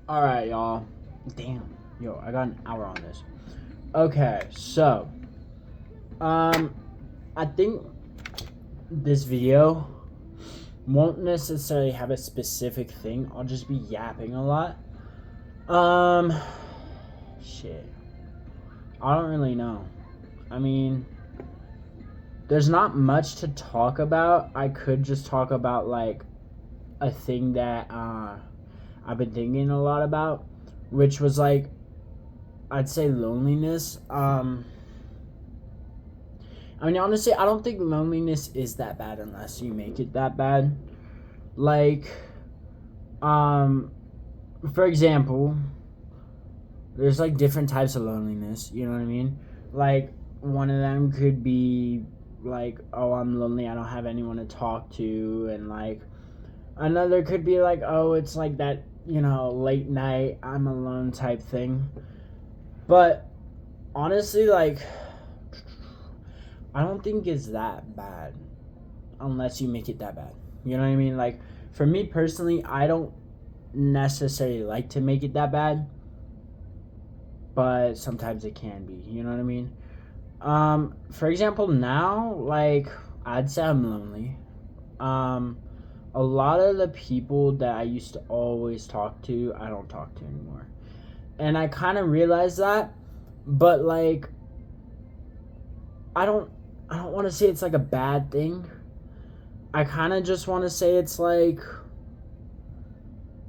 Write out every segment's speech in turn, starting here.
All right, y'all. Damn, yo, I got an hour on this. Okay, so, um, I think this video won't necessarily have a specific thing. I'll just be yapping a lot. Um, shit. I don't really know. I mean, there's not much to talk about. I could just talk about like a thing that I've been thinking a lot about, which was like I'd say loneliness. I mean, honestly, I don't think loneliness is that bad unless you make it that bad. Like, um, for example, there's like different types of loneliness. You know what I mean? Like, one of them could be like, oh, I'm lonely. I don't have anyone to talk to, and like, another could be like, oh, it's like that, late night, I'm alone type thing. But honestly, like, I don't think it's that bad unless you make it that bad. You know what I mean? Like, for me personally, I don't necessarily like to make it that bad, but sometimes it can be. You know what I mean? For example, now, like, I'd say I'm lonely. Um, a lot of the people that I used to always talk to, I don't talk to anymore. And I kind of realized that, but like, I don't I don't want to say it's like a bad thing. I kind of just want to say it's like,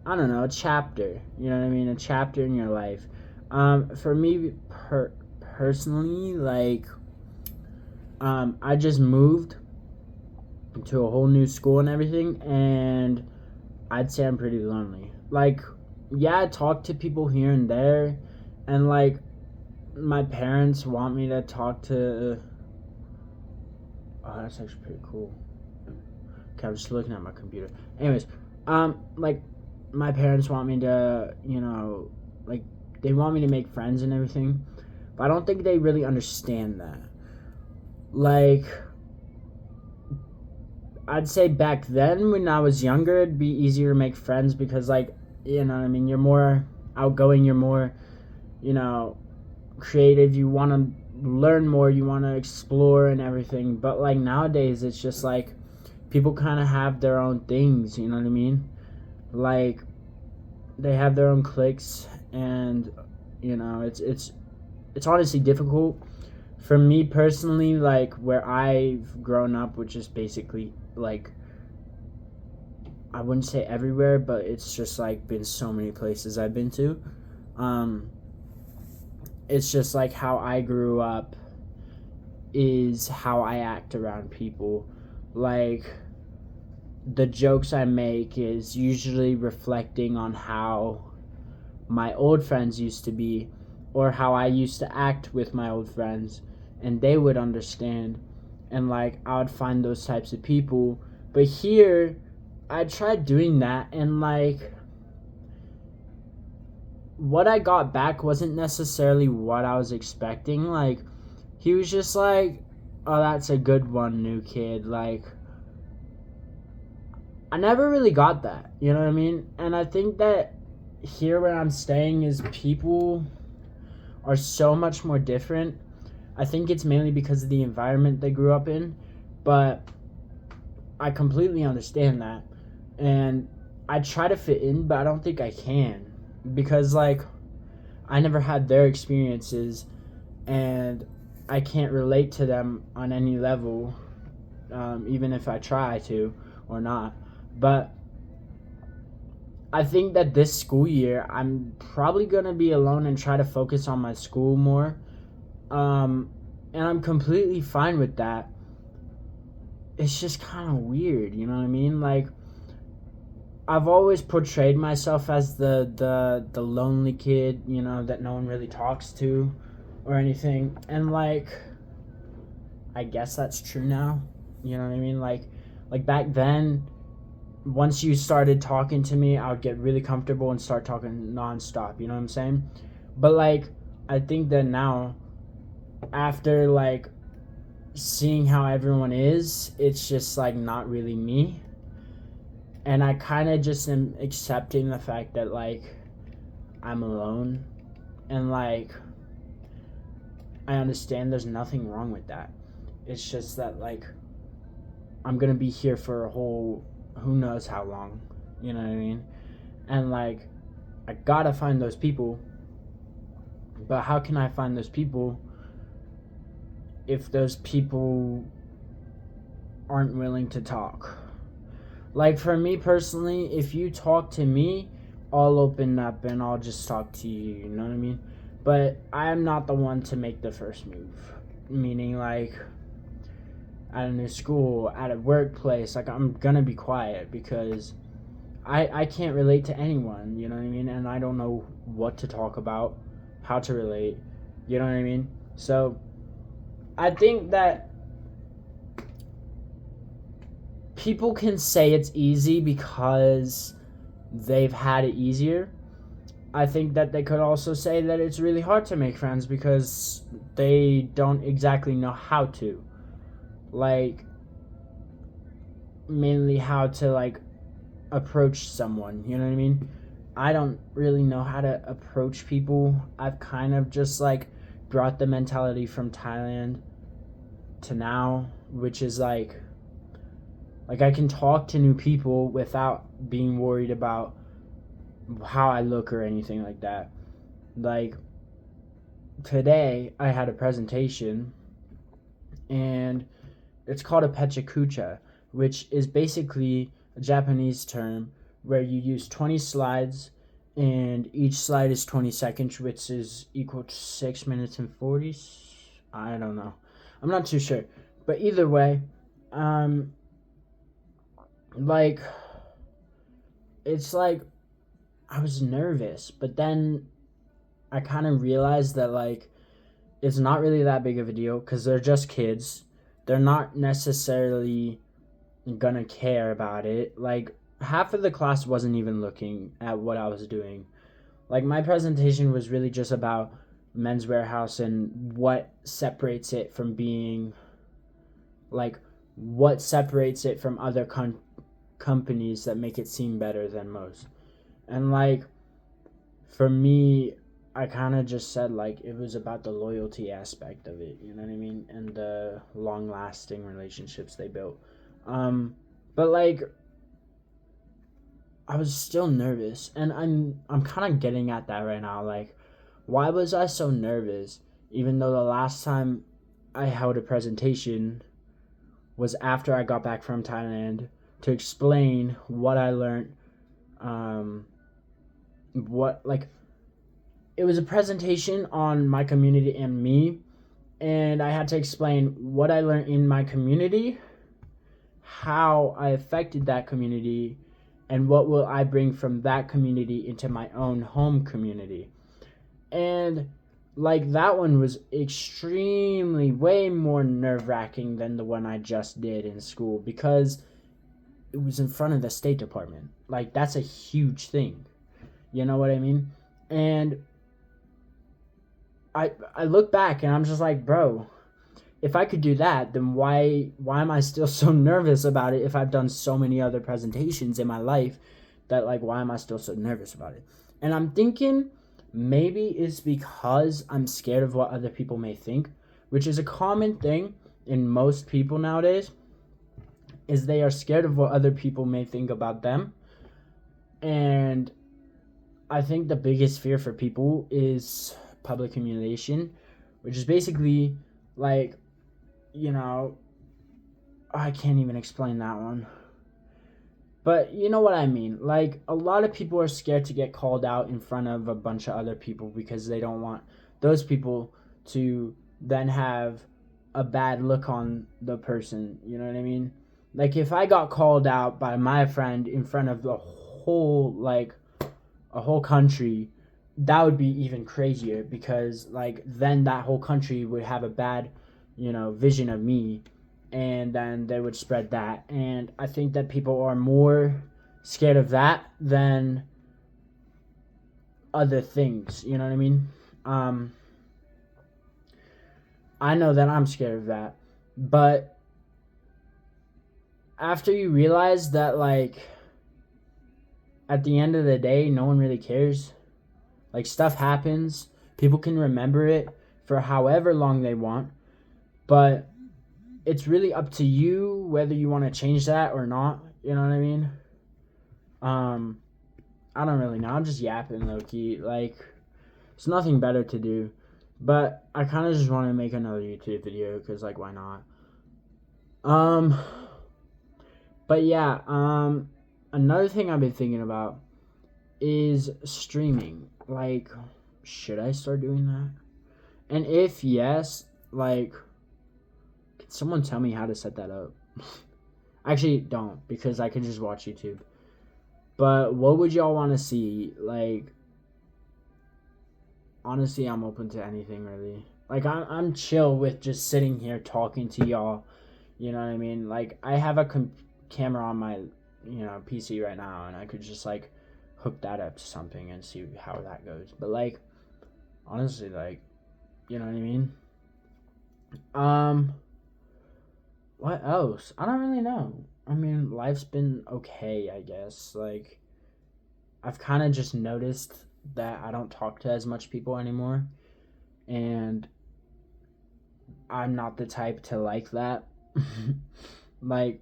I don't know, a chapter. You know what I mean? A chapter in your life. For me personally, like, I just moved to a whole new school and everything, and I'd say I'm pretty lonely. Like, yeah, I talk to people here and there, and like, my parents want me to talk to. Oh, that's actually pretty cool. Okay, I'm just looking at my computer. Anyways, like, my parents want me to, like, they want me to make friends and everything, but I don't think they really understand that. Like, I'd say back then when I was younger, it'd be easier to make friends because, like, you know what I mean, you're more outgoing, you're more, you know, creative, you want to learn more, you want to explore and everything. But, like, nowadays, it's just like people kind of have their own things, you know what I mean? Like, they have their own cliques, and it's honestly difficult for me personally, like, where I've grown up, which is basically like, I wouldn't say everywhere, but it's just like been so many places I've been to. um it's just like how I grew up is how I act around people. Like, the jokes I make is usually reflecting on how my old friends used to be, or how I used to act with my old friends, and they would understand. And like, I would find those types of people. But here, I tried doing that, and like, what I got back wasn't necessarily what I was expecting. Like, he was just like, oh, that's a good one, new kid. Like, I never really got that, you know what I mean? And I think that here where I'm staying is people are so much more different. I think it's mainly because of the environment they grew up in, but I completely understand that. And I try to fit in, but I don't think I can because, like, I never had their experiences, and I can't relate to them on any level, even if I try to or not. But I think that this school year, I'm probably going to be alone and try to focus on my school more. Um, and I'm completely fine with that. It's just kind of weird, you know what I mean? Like, I've always portrayed myself as the lonely kid, that no one really talks to or anything. And like, I guess that's true now. You know what I mean? Like back then, once you started talking to me, I would get really comfortable and start talking nonstop. You know what I'm saying? But like, I think that now, after like seeing how everyone is, it's just like not really me. And I kind of just am accepting the fact that, like, I'm alone, and like I understand there's nothing wrong with that. It's just that like I'm gonna be here for a whole who knows how long, you know what I mean? And like I gotta find those people, but how can I find those people if those people aren't willing to talk? Like for me personally, if you talk to me, I'll open up and I'll just talk to you, you know what I mean? But I am not the one to make the first move. Meaning like at a new school, at a workplace, like I'm gonna be quiet because I can't relate to anyone, you know what I mean? And I don't know what to talk about, how to relate, you know what I mean? So I think that people can say it's easy because they've had it easier. I think that they could also say that it's really hard to make friends because they don't exactly know how to. Like, mainly how to, like, approach someone, you know what I mean? I don't really know how to approach people. I've kind of just, like, brought the mentality from Thailand to now, which is, like I can talk to new people without being worried about how I look or anything like that. Like, today I had a presentation and it's called a pechakucha, which is basically a Japanese term where you use 20 slides and each slide is 20 seconds, which is equal to 6 minutes and 40. I don't know. I'm not too sure. But either way, like, it's like I was nervous, but then I kind of realized that, like, it's not really that big of a deal because they're just kids. They're not necessarily gonna care about it. Like, half of the class wasn't even looking at what I was doing. Like, my presentation was really just about Men's Warehouse and what separates it from being, like, what separates it from other companies that make it seem better than most. And, like, for me, I kind of just said, like, it was about the loyalty aspect of it, you know what I mean? And the long-lasting relationships they built. But, like, I was still nervous, and I'm kind of getting at that right now. Like, why was I so nervous, even though the last time I held a presentation was after I got back from Thailand to explain what I learned, what, like, it was a presentation on my community and me, and I had to explain what I learned in my community, how I affected that community, and what will I bring from that community into my own home community. And like that one was extremely way more nerve-wracking than the one I just did in school because it was in front of the State Department. Like, that's a huge thing. You know what I mean? And I look back and I'm just like, bro, if I could do that, then why am I still so nervous about it if I've done so many other presentations in my life that, like, why am I still so nervous about it? And I'm thinking maybe it's because I'm scared of what other people may think, which is a common thing in most people nowadays, is they are scared of what other people may think about them. And I think the biggest fear for people is public humiliation, which is basically like, you know, I can't even explain that one. But you know what I mean. Like, a lot of people are scared to get called out in front of a bunch of other people because they don't want those people to then have a bad look on the person. You know what I mean? Like, if I got called out by my friend in front of the whole, like, a whole country, that would be even crazier because, like, then that whole country would have a bad, vision of me, and then they would spread that. And I think that people are more scared of that than other things, you know what I mean? I know that I'm scared of that, but after you realize that, like, at the end of the day, no one really cares, Like, stuff happens. People can remember it for however long they want. But it's really up to you whether you want to change that or not. You know what I mean? I don't really know. I'm just yapping, low-key. Like, there's nothing better to do. But I kind of just want to make another YouTube video because, like, why not? But yeah, another thing I've been thinking about is streaming. Like, should I start doing that? And if yes, like, can someone tell me how to set that up? Actually, don't, because I can just watch YouTube. But what would y'all want to see? Like, honestly, I'm open to anything, really. Like, I'm chill with just sitting here talking to y'all. You know what I mean? Like, I have a camera on my, PC right now, and I could just, like, hook that up to something and see how that goes. But, like, honestly, like, you know what I mean? What else? I don't really know. I mean, life's been okay, I guess. Like, I've kind of just noticed that I don't talk to as much people anymore. And I'm not the type to like that. Like,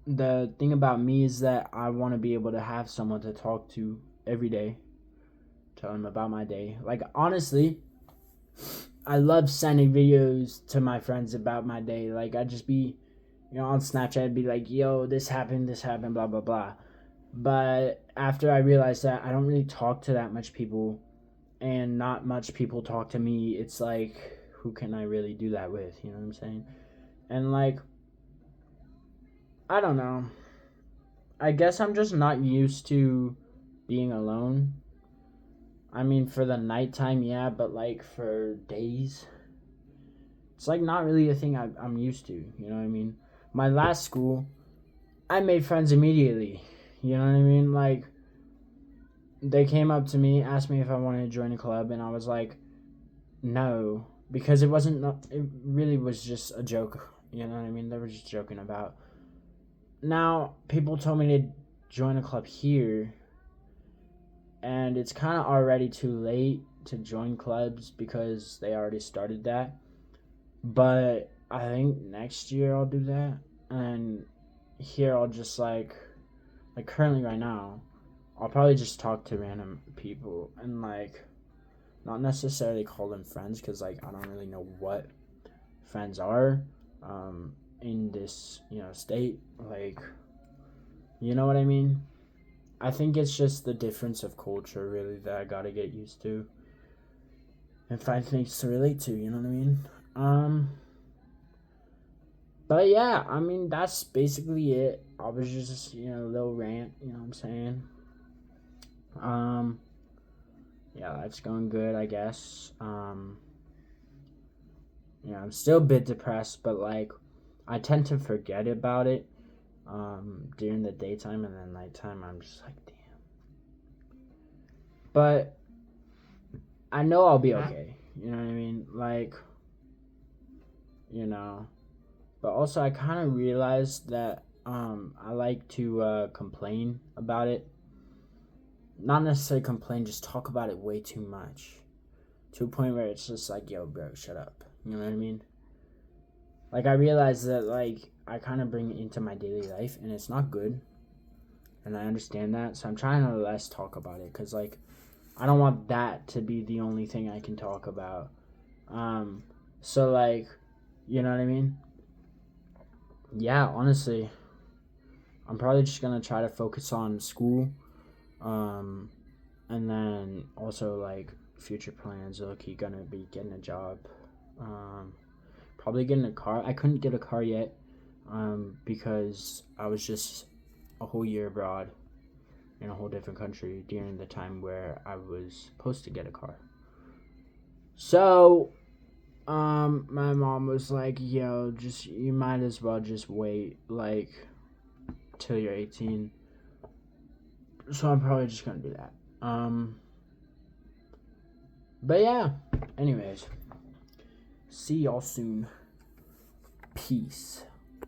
the thing about me is that I want to be able to have someone to talk to every day. Tell them about my day. Like, honestly, I love sending videos to my friends about my day. Like, I'd just be, on Snapchat, I'd be like, yo, this happened, blah, blah, blah. But after I realized that I don't really talk to that much people, and not much people talk to me, it's like, who can I really do that with? You know what I'm saying? And, like, I don't know. I guess I'm just not used to being alone. I mean, for the nighttime, yeah, but, like, for days, it's, like, not really a thing I'm used to, you know what I mean? My last school, I made friends immediately, you know what I mean? Like, they came up to me, asked me if I wanted to join a club, and I was like, no, because it really was just a joke, you know what I mean? They were just joking about. Now, people told me to join a club here, and it's kind of already too late to join clubs because they already started that. But I think next year I'll do that. And here I'll just like currently right now, I'll probably just talk to random people and like not necessarily call them friends because like I don't really know what friends are in this, state. Like, you know what I mean? I think it's just the difference of culture, really, that I gotta get used to and find things to relate to. You know what I mean? But yeah, I mean that's basically it. I was just, a little rant. You know what I'm saying? Yeah, life's going good, I guess. I'm still a bit depressed, but like, I tend to forget about it during the daytime, and then nighttime I'm just like, damn. But I know I'll be okay. You know what I mean? Like, but also I kind of realized that I like to complain about it. Not necessarily complain, just talk about it way too much. To a point where it's just like, yo, bro, shut up. You know what I mean? Like, I realized that, like, I kind of bring it into my daily life, and it's not good. And I understand that, so I'm trying to less talk about it, because, like, I don't want that to be the only thing I can talk about. So, like, you know what I mean? Yeah, honestly, I'm probably just going to try to focus on school, and then also, like, future plans, low-key gonna be getting a job, probably getting a car. I couldn't get a car yet, because I was just a whole year abroad in a whole different country during the time where I was supposed to get a car. So, my mom was like, yo, you might as well just wait, like, till you're 18. So I'm probably just gonna do that. But yeah, anyways, see y'all soon. Peace.